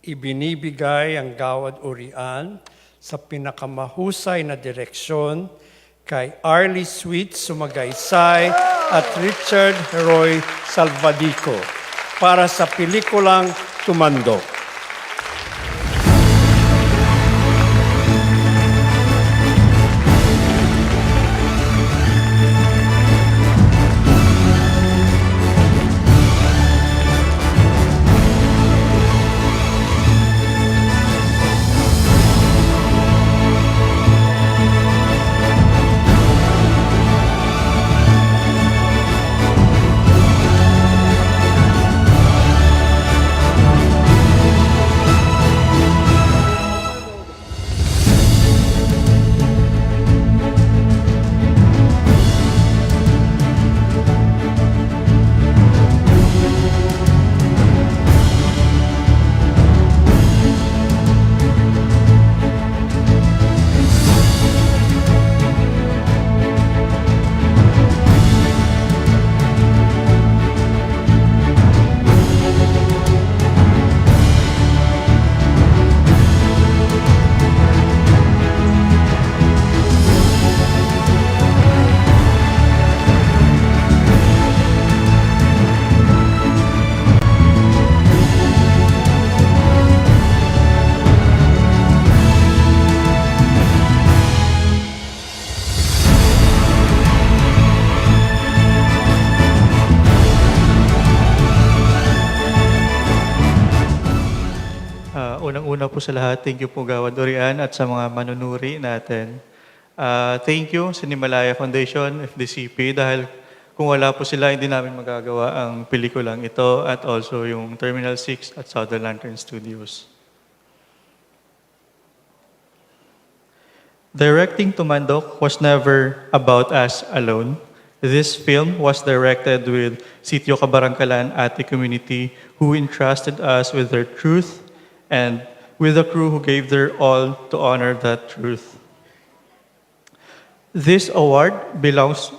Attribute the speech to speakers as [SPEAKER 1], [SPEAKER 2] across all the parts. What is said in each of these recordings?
[SPEAKER 1] Ibinibigay ang Gawad Urian sa pinakamahusay na direksyon kay Arlie Sumagaysay at Richard Jeroui Salvadico para sa pelikulang Tumandok.
[SPEAKER 2] Unang-una po sa lahat, thank you po Gawad Urian at sa mga manunuri natin. Thank you sa Himalaya Foundation, FDCP, dahil kung wala po sila, hindi namin magagawa ang pelikulang ito at also yung Terminal 6 at Southern Lantern Studios. Directing Tumandok was never about us alone. This film was directed with Sitio Cabarangkalan Ate community who entrusted us with their truth and with a crew who gave their all to honor that truth. This award belongs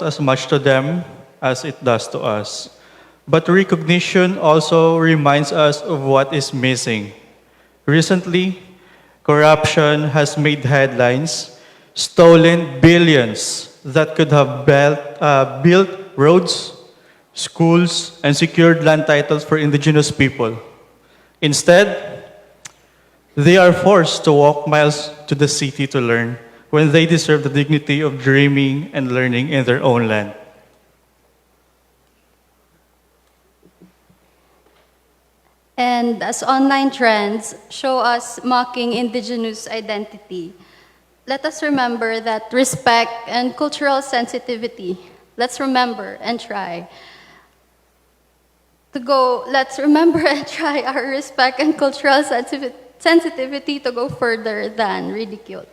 [SPEAKER 2] as much to them as it does to us. But recognition also reminds us of what is missing. Recently, corruption has made headlines, stolen billions that could have built roads, schools, and secured land titles for indigenous people. Instead, they are forced to walk miles to the city to learn when they deserve the dignity of dreaming and learning in their own land.
[SPEAKER 3] And as online trends show us mocking indigenous identity, let us remember that respect and cultural sensitivity. Let's remember and try our respect and cultural sensitivity to go further than ridicule.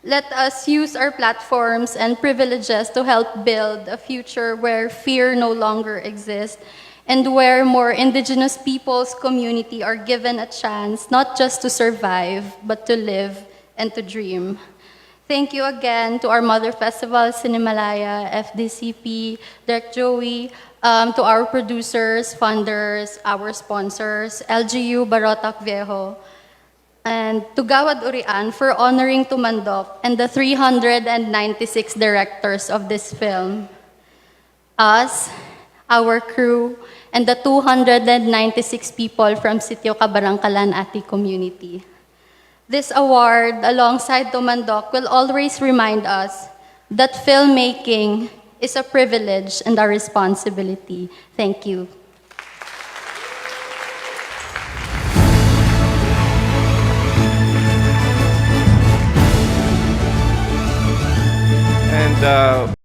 [SPEAKER 3] Let us use our platforms and privileges to help build a future where fear no longer exists and where more indigenous peoples' community are given a chance not just to survive, but to live and to dream. Thank you again to our Mother Festival, Himalaya, FDCP, Direktor Jeroui, to our producers, funders, our sponsors, LGU Barotac Viejo, and to Gawad Urian for honoring Tumandok and the 396 directors of this film. Us, our crew, and the 296 people from Sitio Cabarangkalan Ati community. This award, alongside Tumandok, will always remind us that filmmaking is a privilege and a responsibility. Thank you.
[SPEAKER 4] And